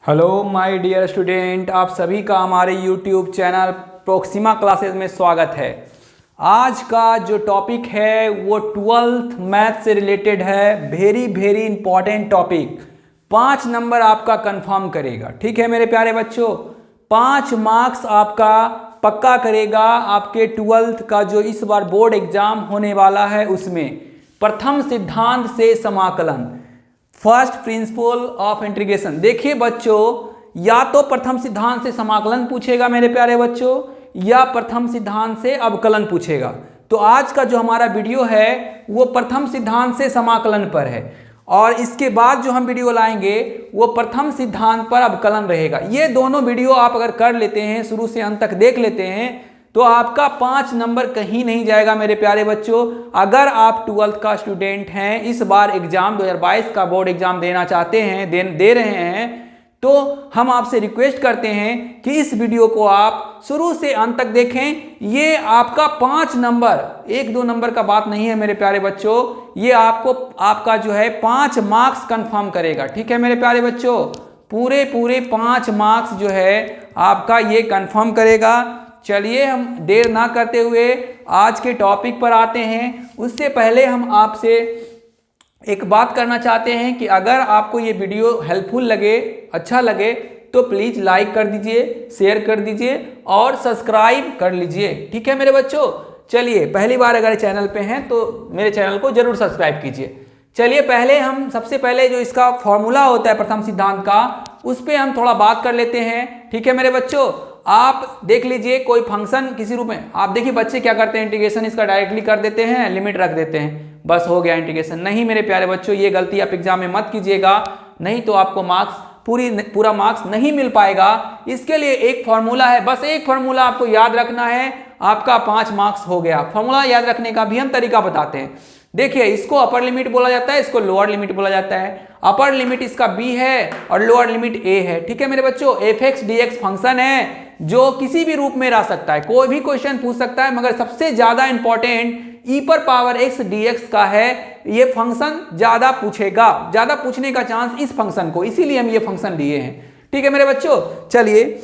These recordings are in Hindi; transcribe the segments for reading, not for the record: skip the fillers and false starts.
हेलो माय डियर स्टूडेंट, आप सभी का हमारे यूट्यूब चैनल प्रोक्सिमा क्लासेस में स्वागत है। आज का जो टॉपिक है वो 12th मैथ से रिलेटेड है। Very important topic. 5 नंबर आपका कंफर्म करेगा। ठीक है मेरे प्यारे बच्चों, 5 मार्क्स आपका पक्का करेगा आपके 12th का जो इस बार बोर्ड एग्जाम होने वाला है उसमें। प्रथम सिद्धांत से समाकलन, फर्स्ट प्रिंसिपल ऑफ इंटीग्रेशन। देखिए बच्चों, या तो प्रथम सिद्धांत से समाकलन पूछेगा मेरे प्यारे बच्चों, या प्रथम सिद्धांत से अवकलन पूछेगा। तो आज का जो हमारा वीडियो है वो प्रथम सिद्धांत से समाकलन पर है, और इसके बाद जो हम वीडियो लाएंगे वो प्रथम सिद्धांत पर अवकलन रहेगा। ये दोनों वीडियो आप अगर कर लेते हैं, शुरू से अंत तक देख लेते हैं, तो आपका 5 नंबर कहीं नहीं जाएगा मेरे प्यारे बच्चों। अगर आप 12th का स्टूडेंट हैं, इस बार एग्जाम 2022 का बोर्ड एग्जाम देना चाहते हैं, दे रहे हैं, तो हम आपसे रिक्वेस्ट करते हैं कि इस वीडियो को आप शुरू से अंत तक देखें। ये आपका 5 नंबर, 1-2 नंबर का बात नहीं है मेरे प्यारे बच्चों, ये आपका जो है 5 मार्क्स कंफर्म करेगा। ठीक है मेरे प्यारे बच्चों, पूरे 5 मार्क्स जो है आपका ये कंफर्म करेगा। चलिए हम देर ना करते हुए आज के टॉपिक पर आते हैं। उससे पहले हम आपसे एक बात करना चाहते हैं कि अगर आपको ये वीडियो हेल्पफुल लगे, अच्छा लगे, तो प्लीज़ लाइक कर दीजिए, शेयर कर दीजिए और सब्सक्राइब कर लीजिए। ठीक है मेरे बच्चों, चलिए पहली बार अगर चैनल पे हैं तो मेरे चैनल को जरूर सब्सक्राइब कीजिए। चलिए पहले हम सबसे पहले जो इसका फॉर्मूला होता है प्रथम सिद्धांत का, उस पर हम थोड़ा बात कर लेते हैं। ठीक है मेरे बच्चों, आप देख लीजिए कोई फंक्शन किसी रूप में, आप देखिए बच्चे क्या करते हैं, इंटीग्रेशन इसका डायरेक्टली कर देते हैं, लिमिट रख देते हैं, बस हो गया इंटीग्रेशन। नहीं मेरे प्यारे बच्चों, ये गलती आप एग्जाम में मत कीजिएगा, नहीं तो आपको मार्क्स पूरा मार्क्स नहीं मिल पाएगा। इसके लिए एक फॉर्मूला है, बस एक फॉर्मूला आपको याद रखना है, आपका 5 मार्क्स हो गया। फॉर्मूला याद रखने का भी हम तरीका बताते हैं। देखिए, इसको अपर लिमिट बोला जाता है, इसको लोअर लिमिट बोला जाता है। अपर लिमिट इसका b है और लोअर लिमिट a है। ठीक है मेरे बच्चों, fx dx फंक्शन है जो किसी भी रूप में रह सकता है, कोई भी क्वेश्चन पूछ सकता है, मगर सबसे ज्यादा इंपॉर्टेंट e पर पावर x dx का है। ये फंक्शन ज्यादा पूछेगा, ज्यादा पूछने का चांस इस फंक्शन को, इसीलिए हम ये फंक्शन लिए हैं। ठीक है मेरे बच्चों, चलिए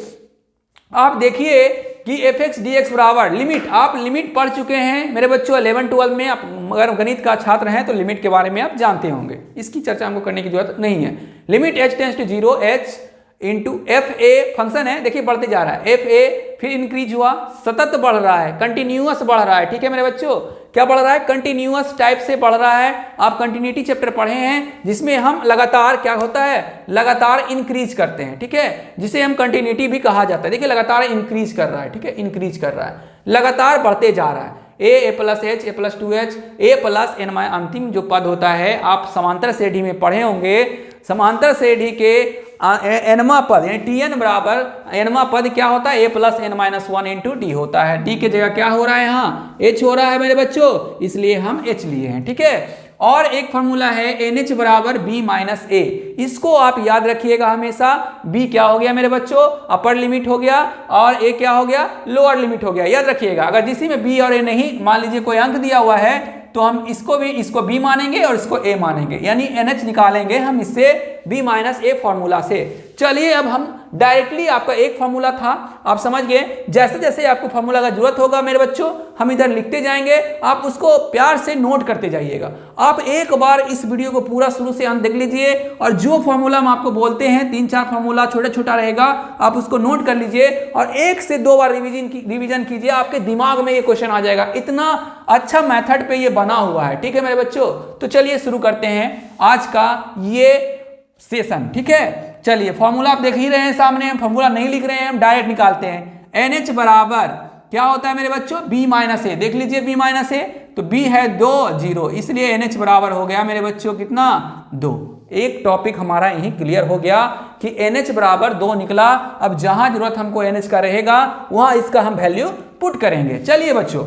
आप देखिए कि fx dx बराबर लिमिट, आप लिमिट पढ़ चुके हैं मेरे बच्चों 11-12 में। आप अगर गणित का छात्र हैं तो लिमिट के बारे में आप जानते होंगे, इसकी चर्चा हमको करने की जरूरत नहीं है। Limit h tends to 0 h into F A function है, देखिए बढ़ते जा रहा है, एफ ए फिर इंक्रीज हुआ, सतत बढ़ रहा है, कंटिन्यूअस बढ़ रहा है। ठीक है मेरे बच्चों, क्या बढ़ रहा है? कंटिन्यूअस टाइप से बढ़ रहा है। आप कंटिन्यूटी चैप्टर पढ़े हैं जिसमें हम लगातार क्या होता है, लगातार इंक्रीज करते हैं। ठीक है, जिसे हम कंटिन्यूटी भी कहा जाता है। देखिए लगातार इंक्रीज कर रहा है, ठीक है, इंक्रीज कर रहा है, लगातार बढ़ते जा रहा है। ए प्लस एच, ए प्लस 2h, ए प्लस एन, अंतिम जो पद होता है, आप समांतर श्रेणी में पढ़े होंगे, समांतर श्रेणी के एनवा पद यानी tn बराबर एनवा पद क्या होता है, a plus N minus 1 into D होता है। डी की जगह क्या हो रहा है, यहाँ h हो रहा है मेरे बच्चों, इसलिए हम h लिए हैं। ठीक है, और एक फॉर्मूला है NH बराबर b माइनस a, इसको आप याद रखिएगा हमेशा। b क्या हो गया मेरे बच्चों, अपर लिमिट हो गया, और a क्या हो गया, लोअर लिमिट हो गया। याद रखिएगा, अगर जिसी में b और a नहीं, मान लीजिए कोई अंक दिया हुआ है, तो हम इसको b मानेंगे और इसको a मानेंगे, यानी NH निकालेंगे हम इससे b माइनस a फॉर्मूला से। चलिए अब हम डायरेक्टली, आपका एक फॉर्मूला था, आप समझ गए। जैसे जैसे आपको फॉर्मूला का जरूरत होगा मेरे बच्चों, हम इधर लिखते जाएंगे, आप उसको प्यार से नोट करते जाइएगा। आप एक बार इस वीडियो को पूरा शुरू से अंत देख लीजिए, और जो फॉर्मूला हम आपको बोलते हैं, 3-4 फॉर्मूला छोटा छोटा रहेगा, आप उसको नोट कर लीजिए और 1 से 2 बार रिवीजन कीजिए, आपके दिमाग में ये क्वेश्चन आ जाएगा। इतना अच्छा मेथड पे ये बना हुआ है। ठीक है मेरे बच्चों, तो चलिए शुरू करते हैं आज का ये सेशन। ठीक है, चलिए फॉर्मूला आप देख ही रहे हैं सामने, हम फॉर्मूला नहीं लिख रहे हैं, हम डायरेक्ट निकालते हैं। NH बराबर क्या होता है मेरे बच्चों, b माइनस ए, देख लीजिए b माइनस ए, तो b है 2 0, इसलिए NH बराबर हो गया मेरे बच्चों कितना, 2। एक टॉपिक हमारा यही क्लियर हो गया कि NH बराबर 2 निकला। अब जहां जरूरत हमको NH का रहेगा वहां इसका हम वैल्यू पुट करेंगे। चलिए बच्चों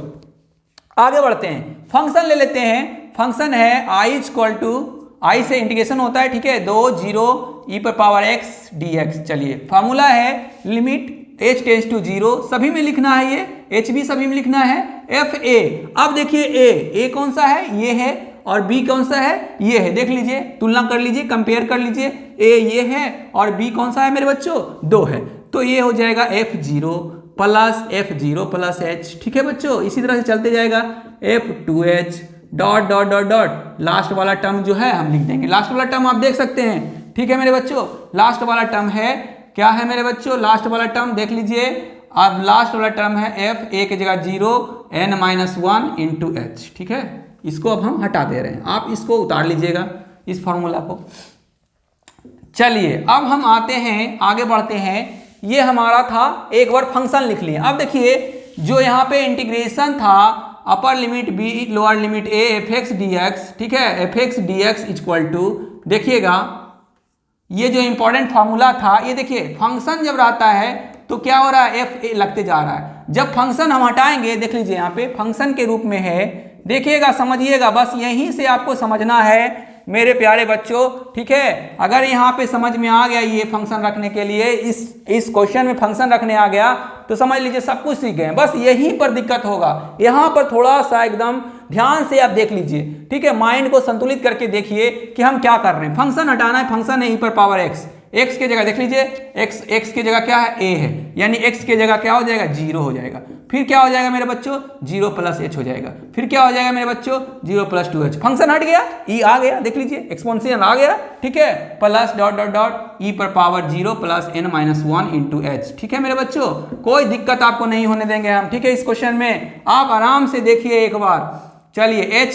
आगे बढ़ते हैं, फंक्शन ले लेते हैं। फंक्शन है i इक्वल टू, i से इंटीग्रेशन होता है, ठीक है, 2 0 e पर पावर x dx। चलिए फार्मूला है लिमिट h टेंड्स टू 0, सभी में लिखना है, ये h भी सभी में लिखना है, f a। अब देखिए a कौन सा है, ये है, और बी कौन सा है, ये है। देख लीजिए, तुलना कर लीजिए, कंपेयर कर लीजिए, ए ये है और बी कौन सा है मेरे बच्चों, 2 है। तो ये हो जाएगा F0 plus F0 plus H। ठीक है बच्चों, इसी तरह से चलते जाएगा F2H dot dot dot dot, last वाला टर्म जो है हम लिख देंगे। लास्ट वाला टर्म आप देख सकते हैं। ठीक है मेरे बच्चों, लास्ट वाला टर्म है, क्या है मेरे बच्चों, लास्ट वाला टर्म देख लीजिए। अब लास्ट वाला टर्म है F, A की जगह 0 n-1 इंटू H। ठीक है, इसको अब हम हटा दे रहे हैं, आप इसको उतार लीजिएगा इस फॉर्मूला को। चलिए अब हम आते हैं, आगे बढ़ते हैं। ये हमारा था, एक बार फंक्शन लिख लिए। अब देखिए जो यहाँ पे इंटीग्रेशन था, upper limit b lower limit a fx dx, ठीक है, fx dx इक्वल टू, देखिएगा ये जो इंपॉर्टेंट फार्मूला था, ये देखिए फंक्शन जब रहता है तो क्या हो रहा है, f लगते जा रहा है। जब फंक्शन हम हटाएंगे, देख लीजिए यहाँ पे फंक्शन के रूप में है, देखिएगा समझिएगा, बस यहीं से आपको समझना है मेरे प्यारे बच्चों। ठीक है, अगर यहाँ पे समझ में आ गया ये फंक्शन रखने के लिए, इस क्वेश्चन में फंक्शन रखने आ गया तो समझ लीजिए सब कुछ सीख गए। बस यहीं पर दिक्कत होगा, यहाँ पर थोड़ा सा एकदम ध्यान से आप देख लीजिए। ठीक है, माइंड को संतुलित करके देखिए कि हम क्या कर रहे हैं। फंक्शन हटाना है, फंक्शन है e पर पावर x, x की जगह देख लीजिए, x की जगह क्या है, a है, यानी x की जगह क्या हो जाएगा, 0 हो जाएगा। फिर क्या हो जाएगा मेरे बच्चों, 0 प्लस h हो जाएगा। फिर क्या हो जाएगा मेरे बच्चों, 0 प्लस 2h। फंक्शन हट गया, e आ गया, देख लीजिए एक्सपोनेंशियल आ गया। ठीक है, plus dot dot dot e पर power 0 plus n-1 into h। ठीक है मेरे बच्चों, कोई दिक्कत आपको नहीं होने देंगे हम। ठीक है, इस क्वेश्चन में आप आराम से देखिए एक बार। चलिए h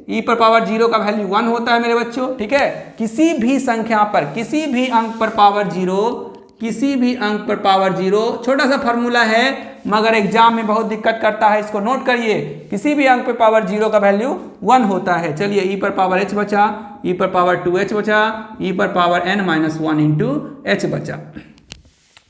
e पर पावर 0 का वैल्यू 1 होता है मेरे बच्चों। ठीक है, किसी भी संख्या पर, किसी भी अंक पर पावर 0, किसी भी अंक पर पावर 0, छोटा सा फॉर्मूला है मगर एग्जाम में बहुत दिक्कत करता है, इसको नोट करिए। किसी भी अंक पर पावर 0 का वैल्यू 1 होता है। चलिए e पर पावर h बचा, e पर पावर 2h बचा, e पर पावर n-1 इंटू h बचा।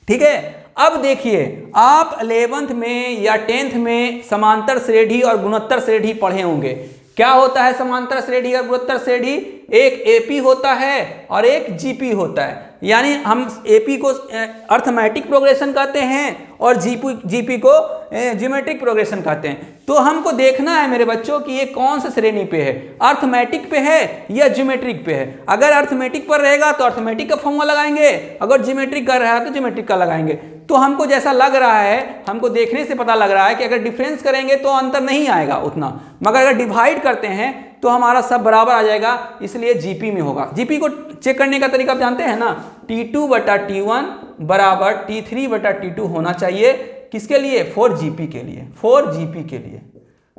ठीक है, अब देखिए आप 11th में या 10th में समांतर श्रेणी और गुणोत्तर श्रेणी पढ़े होंगे। क्या होता है समांतर श्रेणी और गुणोत्तर श्रेणी, एक एपी होता है और एक जीपी होता है। यानी हम एपी को अर्थमेटिक प्रोग्रेशन कहते हैं और जीपी को ज्योमेट्रिक प्रोग्रेशन कहते हैं। तो हमको देखना है मेरे बच्चों कि ये कौन सा श्रेणी पे है, अर्थमेटिक पे है या ज्योमेट्रिक पे है। अगर अर्थमेटिक पर रहेगा तो अर्थमेटिक का फॉर्मूला लगाएंगे, अगर ज्योमेट्रिक का रहा तो ज्योमेट्रिक का लगाएंगे। तो हमको जैसा लग रहा है, हमको देखने से पता लग रहा है कि अगर डिफरेंस करेंगे तो अंतर नहीं आएगा उतना, मगर अगर डिवाइड करते हैं तो हमारा सब बराबर आ जाएगा, इसलिए जीपी में होगा। जीपी को चेक करने का तरीका आप जानते हैं ना, T2 बटा T1 बराबर T3 बटा T2 होना चाहिए। किसके लिए, 4GP के लिए, 4GP के लिए,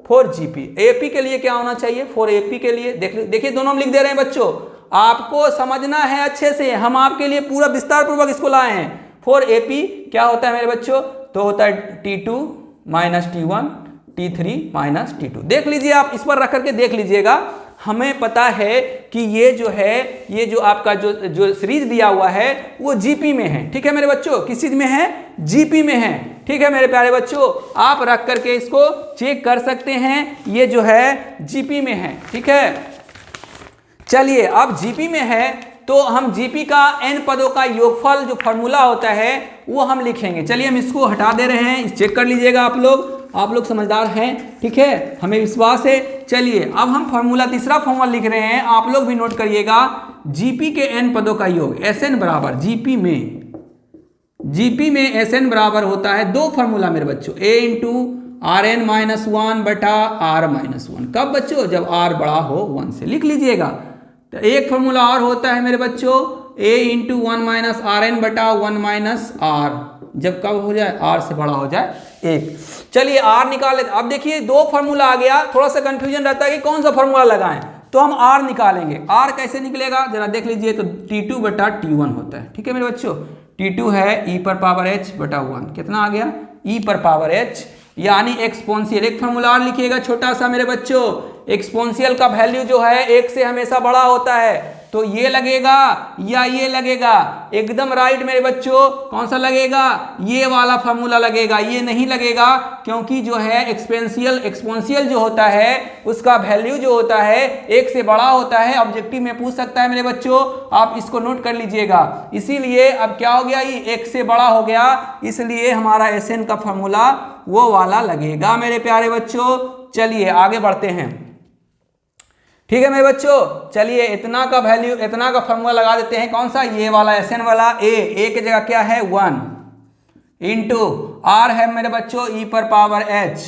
4GP। AP के लिए क्या होना चाहिए, 4AP के लिए। देखिए दोनों हम लिख दे रहे हैं बच्चों, आपको समझना है अच्छे से, हम आपके लिए पूरा विस्तार पूर्वक इसको लाए हैं। 4AP क्या होता है मेरे बच्चों, तो होता है T2 minus T1, T3 minus T2। देख लीजिए, आप इस पर रख करके देख लीजिएगा। हमें पता है कि ये जो है, ये जो आपका जो सीरीज दिया हुआ है वो जीपी में है। ठीक है मेरे बच्चों, किस चीज में है, जीपी में है। ठीक है मेरे प्यारे बच्चों, आप रख करके इसको चेक कर सकते हैं, ये जो है जीपी में है। ठीक है, चलिए अब जीपी में है तो हम जीपी का n पदों का योगफल जो फॉर्मूला होता है वो हम लिखेंगे। चलिए हम इसको हटा दे रहे हैं, चेक कर लीजिएगा आप लोग समझदार हैं। ठीक है, हमें विश्वास है। चलिए अब हम फॉर्मूला, तीसरा फॉर्मूला लिख रहे हैं, आप लोग भी नोट करिएगा। जीपी के n पदों का योग, Sn बराबर जीपी में Sn बराबर होता है 2 फॉर्मूला मेरे बच्चों, a इंटू Rn-1 बटा R-1। कब बच्चों, जब R बड़ा हो 1 से। लिख लीजिएगा, तो एक फॉर्मूला और होता है मेरे बच्चों, a इंटू 1 माइनस Rn बटा 1 माइनस R, जब कब हो जाए, R से बड़ा हो जाए 1। चलिए R निकाल लेते। अब देखिए 2 फॉर्मूला आ गया, थोड़ा सा कंफ्यूजन रहता है कि कौन सा फॉर्मूला लगाएं, तो हम R निकालेंगे। R कैसे निकलेगा जरा देख लीजिए, तो T2 बटा T1 होता है। ठीक है मेरे बच्चों, T2 है e पर पावर h बटा 1, कितना आ गया, e पर पावर h, यानी एक्सपोनेंशियल। एक फॉर्मूला और लिखिएगा छोटा सा मेरे बच्चों, एक्सपोनेंशियल का वैल्यू जो है 1 से हमेशा बड़ा होता है, तो ये लगेगा या ये लगेगा, एकदम राइट मेरे बच्चों। कौन सा लगेगा, ये वाला फॉर्मूला लगेगा, ये नहीं लगेगा, क्योंकि जो है एक्सपोनेंशियल जो होता है उसका वैल्यू जो होता है 1 से बड़ा होता है। ऑब्जेक्टिव में पूछ सकता है मेरे बच्चों, आप इसको नोट कर लीजिएगा। इसीलिए अब क्या हो गया, ये 1 से बड़ा हो गया, इसलिए हमारा Sn का फॉर्मूला वो वाला लगेगा मेरे प्यारे बच्चों। चलिए आगे बढ़ते हैं। ठीक है मेरे बच्चों, चलिए इतना का वैल्यू, इतना का फॉर्मूला लगा देते हैं। कौन सा? ये वाला Sn वाला। ए की जगह क्या है? 1 इंटू आर है मेरे बच्चों e पर पावर h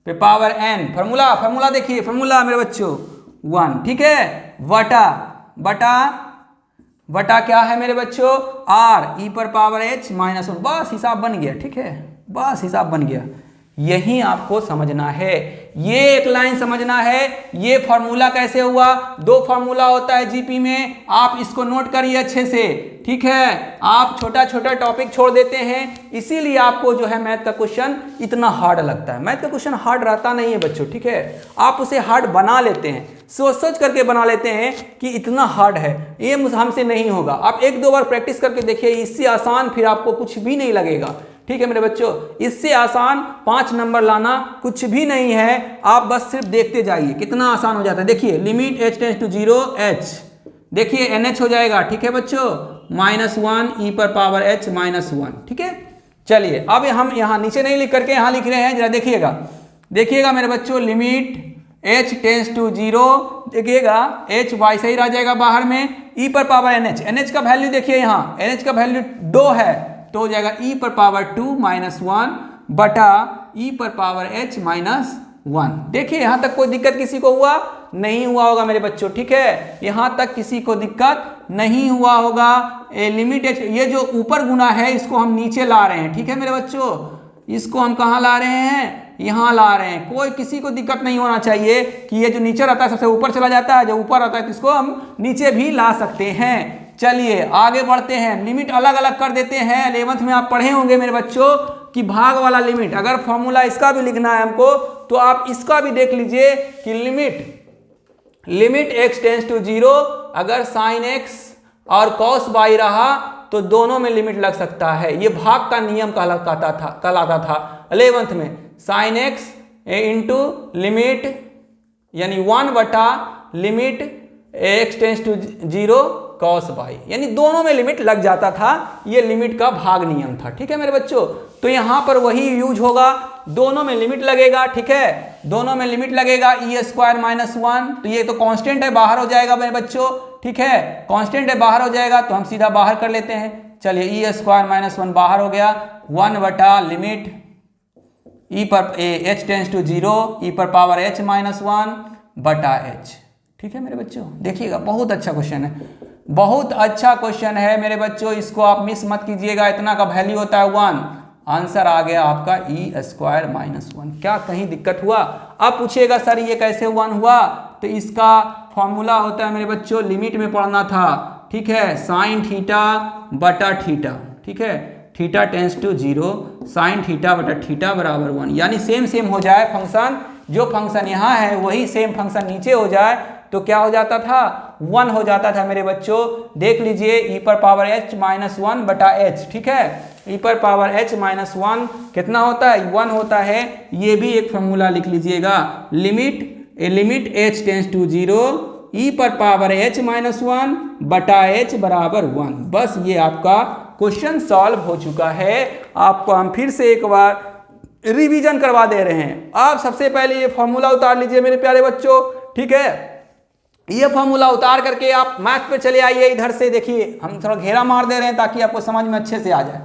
पे पावर n। फॉर्मूला देखिए, फॉर्मूला मेरे बच्चों 1, ठीक है, बटा क्या है मेरे बच्चों? r e पर पावर h माइनस 1। बस हिसाब बन गया, ठीक है, बस हिसाब बन गया। यही आपको समझना है, ये एक लाइन समझना है। ये फॉर्मूला कैसे हुआ? 2 फॉर्मूला होता है जीपी में, आप इसको नोट करिए अच्छे से, ठीक है। आप छोटा छोटा टॉपिक छोड़ देते हैं, इसीलिए आपको जो है मैथ का क्वेश्चन इतना हार्ड लगता है। मैथ का क्वेश्चन हार्ड रहता नहीं है बच्चों, ठीक है, आप उसे हार्ड बना लेते हैं, सोच करके बना लेते हैं कि इतना हार्ड है, ये हमसे नहीं होगा। आप 1-2 बार प्रैक्टिस करके देखिए, इससे आसान फिर आपको कुछ भी नहीं लगेगा, ठीक है मेरे बच्चों। इससे आसान 5 नंबर लाना कुछ भी नहीं है, आप बस सिर्फ देखते जाइए कितना आसान हो जाता है। देखिए limit h tends to 0 h, देखिए NH हो जाएगा, ठीक है बच्चों, -1 e पर पावर h -1, ठीक है। चलिए अब हम यहाँ नीचे नहीं लिख करके यहाँ लिख रहे हैं, जरा देखिएगा मेरे बच्चों, लिमिट h टेंड्स टू 0, देखिएगा h y सही रह जाएगा बाहर में, e पर पावर NH का वैल्यू देखिए, यहाँ NH का वैल्यू 2 है, तो हो जाएगा e पर पावर 2 -1 बटा e पर पावर h -1। देखिए यहाँ तक कोई दिक्कत किसी को हुआ नहीं हुआ होगा मेरे बच्चों, ठीक है, यहाँ तक किसी को दिक्कत नहीं हुआ होगा। लिमिट h, ये जो ऊपर गुना है इसको हम नीचे ला रहे हैं, ठीक है मेरे बच्चों, इसको हम कहाँ ला रहे हैं? यहाँ ला रहे हैं। कोई किसी को दिक्कत नहीं होना चाहिए कि ये जो नीचे रहता है सबसे ऊपर चला जाता है, जो ऊपर रहता है तो इसको हम नीचे भी ला सकते हैं। चलिए आगे बढ़ते हैं, लिमिट अलग अलग कर देते हैं। 11th में आप पढ़े होंगे मेरे बच्चों कि भाग वाला लिमिट, अगर फॉर्मूला इसका भी लिखना है हमको तो आप इसका भी देख लीजिए कि लिमिट x टेंड्स टू 0, अगर साइन x और कॉस y रहा तो दोनों में लिमिट लग सकता है। ये भाग का नियम कहलाता था 11th में। साइन x इंटू लिमिट यानी 1 बटा limit x tends to 0 cos y, यानी दोनों में लिमिट लग जाता था, ये लिमिट का भाग नियम था, ठीक है मेरे बच्चों। तो यहाँ पर वही यूज होगा, दोनों में लिमिट लगेगा, ठीक है, दोनों में लिमिट लगेगा e² -1, तो ये तो कांस्टेंट है, बाहर हो जाएगा मेरे बच्चों, ठीक है, कांस्टेंट है, बाहर हो जाएगा, तो हम सीधा बाहर कर लेते हैं। चलिए e² -1 बाहर हो गया, 1 बटा limit h tends to 0 e पर पावर h -1 बटा h, ठीक है मेरे बच्चों। देखिएगा बहुत अच्छा क्वेश्चन है, बहुत अच्छा क्वेश्चन है मेरे बच्चों, इसको आप मिस मत कीजिएगा। इतना का वैल्यू होता है 1, आंसर आ गया आपका e² -1। क्या कहीं दिक्कत हुआ? अब पूछिएगा सर ये कैसे 1 हुआ, तो इसका फॉर्मूला होता है मेरे बच्चों, लिमिट में पढ़ना था, ठीक है, साइन थीटा बटा थीटा, ठीक है, theta tends to 0 sine theta बटा थीटा बराबर 1, यानी सेम हो जाए फंक्शन, जो फंक्शन यहाँ है वही सेम फंक्शन नीचे हो जाए तो क्या हो जाता था? 1 हो जाता था मेरे बच्चों। देख लीजिए e पर पावर h -1 बटा h, ठीक है, e पर पावर h -1 कितना होता है? 1 होता है। ये भी एक फॉर्मूला लिख लीजिएगा, limit h tends to 0 e पर पावर h -1 बटा h बराबर 1। बस ये आपका क्वेश्चन सॉल्व हो चुका है। आपको हम फिर से एक बार रिवीजन करवा दे रहे हैं। आप सबसे पहले ये फॉर्मूला उतार लीजिए मेरे प्यारे बच्चों, ठीक है, ये फॉर्मूला उतार करके आप मैथ पे चले आइए। इधर से देखिए हम थोड़ा घेरा मार दे रहे हैं ताकि आपको समझ में अच्छे से आ जाए।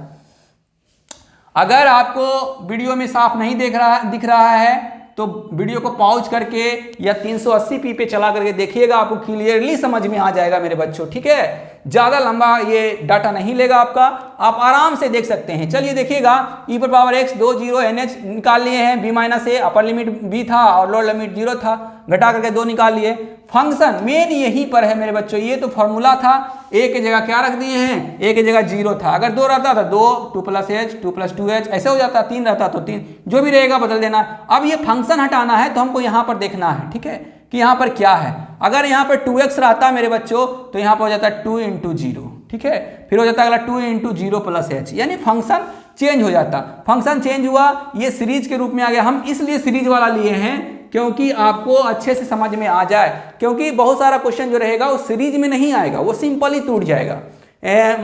अगर आपको वीडियो में साफ नहीं दिख रहा है तो वीडियो को पॉज करके या 380p पे चला करके देखिएगा, आपको क्लियरली समझ में आ जाएगा मेरे बच्चों, ठीक है। ज़्यादा लंबा ये डाटा नहीं लेगा आपका, आप आराम से देख सकते हैं। चलिए देखिएगा, e पर पावर x 2 0 NH निकाल लिए हैं, b माइनस ए, अपर लिमिट b था और लोअर लिमिट 0 था, घटा करके 2 निकाल लिए। फंक्शन मेन यहीं पर है मेरे बच्चों, ये तो फॉर्मूला था, a की जगह क्या रख दिए हैं, a की जगह 0 था। अगर 2 रहता था 2, 2 + h 2 + 2h ऐसे हो जाता, 3 रहता तो 3, जो भी रहेगा बदल देना। अब ये फंक्शन हटाना है तो हमको यहाँ पर देखना है, ठीक है, कि यहाँ पर क्या है। अगर यहाँ पर 2x रहता मेरे बच्चों तो यहाँ पर हो जाता 2 × 0, ठीक है, फिर हो जाता अगला 2 × 0 + h, यानी फंक्शन चेंज हो जाता। फंक्शन चेंज हुआ, ये सीरीज के रूप में आ गया। हम इसलिए सीरीज वाला लिए हैं क्योंकि आपको अच्छे से समझ में आ जाए, क्योंकि बहुत सारा क्वेश्चन जो रहेगा वो सीरीज में नहीं आएगा, वो सिंपल ही टूट जाएगा।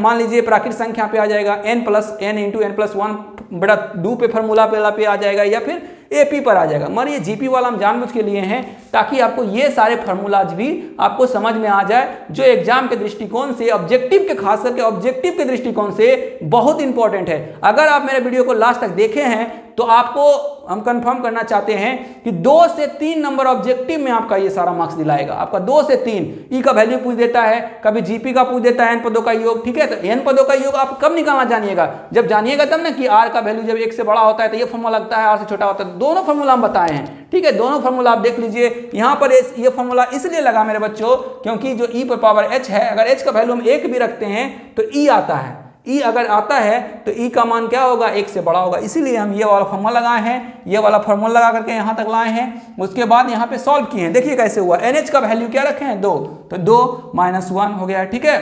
मान लीजिए प्राकृतिक संख्या पे आ जाएगा n + n × n + 1 बड़ा 2 पे फॉर्मूला पे आ जाएगा, या फिर एपी पर आ जाएगा। मगर ये जीपी वाला हम जानबूझ के लिए हैं ताकि आपको ये सारे फार्मूलाज भी आपको समझ में आ जाए, जो एग्जाम के दृष्टिकोण से, ऑब्जेक्टिव के, खास करके ऑब्जेक्टिव के दृष्टिकोण से बहुत इंपॉर्टेंट है। अगर आप मेरे वीडियो को लास्ट तक देखे हैं तो आपको हम कंफर्म करना चाहते हैं कि 2 से 3 नंबर ऑब्जेक्टिव में आपका ये सारा मार्क्स दिलाएगा। आपका 2 से 3 ई का वैल्यू पूछ देता है, कभी जीपी का पूछ देता है, एन पदों का योग, ठीक है। तो एन पदों का योग आप कब निकालना जानिएगा, जब जानिएगा तब ना कि आर का वैल्यू जब 1 से बड़ा होता है तो ये फॉर्मूला लगता है, आर से छोटा होता है। दोनों फॉर्मूला हम बताए हैं, ठीक है। दोनों फॉर्मूला आप देख लीजिए। यहाँ पर ये फॉर्मूला इसलिए लगा मेरे बच्चों क्योंकि जो ई पर पावर एच है, अगर एच का वैल्यू हम 1 भी रखते हैं तो ई आता है। ई अगर आता है तो ई का मान क्या होगा, 1 से बड़ा होगा। इसीलिए हम ये वाला फॉर्मूला लगाए हैं, ये वाला फॉर्मूला लगा करके यहाँ तक लाए हैं। उसके बाद यहाँ पे सॉल्व किए हैं, देखिए कैसे हुआ। एनएच का वैल्यू क्या रखे हैं, 2, तो 2 - 1 हो गया है, ठीक है,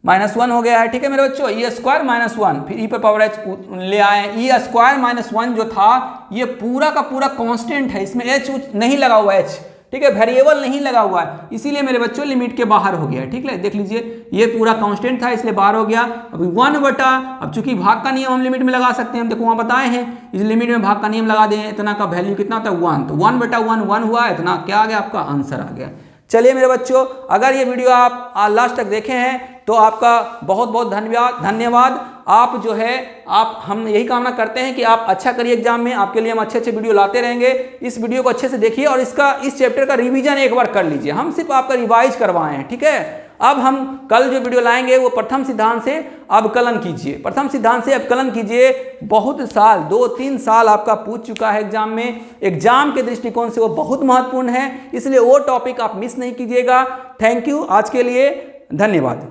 -1 हो गया है, ठीक है मेरे बच्चों। ई स्क्वायर -1, फिर ई पर पावर एच ले आए। ई स्क्वायर -1 जो था ये पूरा का पूरा कांस्टेंट है, इसमें एच नहीं लगा हुआ, एच, ठीक है, वेरिएबल नहीं लगा हुआ है, इसीलिए मेरे बच्चों लिमिट के बाहर हो गया है, ठीक है। देख लीजिए ये पूरा कांस्टेंट था इसलिए बाहर हो गया। अभी 1 बटा, अब चूंकि भाग का नियम हम लिमिट में लगा सकते हैं, हम देखो वहां बताए हैं, इस लिमिट में भाग का नियम लगा दें, इतना का वैल्यू कितना होता है 1, तो 1 बटा 1 1 हुआ, इतना क्या आ गया, आपका आंसर आ गया। चलिए मेरे बच्चों, अगर ये वीडियो आप लास्ट तक देखे हैं तो आपका बहुत बहुत धन्यवाद। आप जो है हम यही कामना करते हैं कि आप अच्छा करिए एग्जाम में, आपके लिए हम अच्छे अच्छे वीडियो लाते रहेंगे। इस वीडियो को अच्छे से देखिए और इस चैप्टर का रिवीजन एक बार कर लीजिए, हम सिर्फ आपका रिवाइज करवाए हैं, ठीक है। अब हम कल जो वीडियो लाएंगे वो प्रथम सिद्धांत से अवकलन कीजिए, प्रथम सिद्धांत से अवकलन कीजिए। बहुत साल, 2-3 साल आपका पूछ चुका है एग्जाम में, एग्जाम के दृष्टिकोण से वो बहुत महत्वपूर्ण है, इसलिए वो टॉपिक आप मिस नहीं कीजिएगा। थैंक यू, आज के लिए धन्यवाद।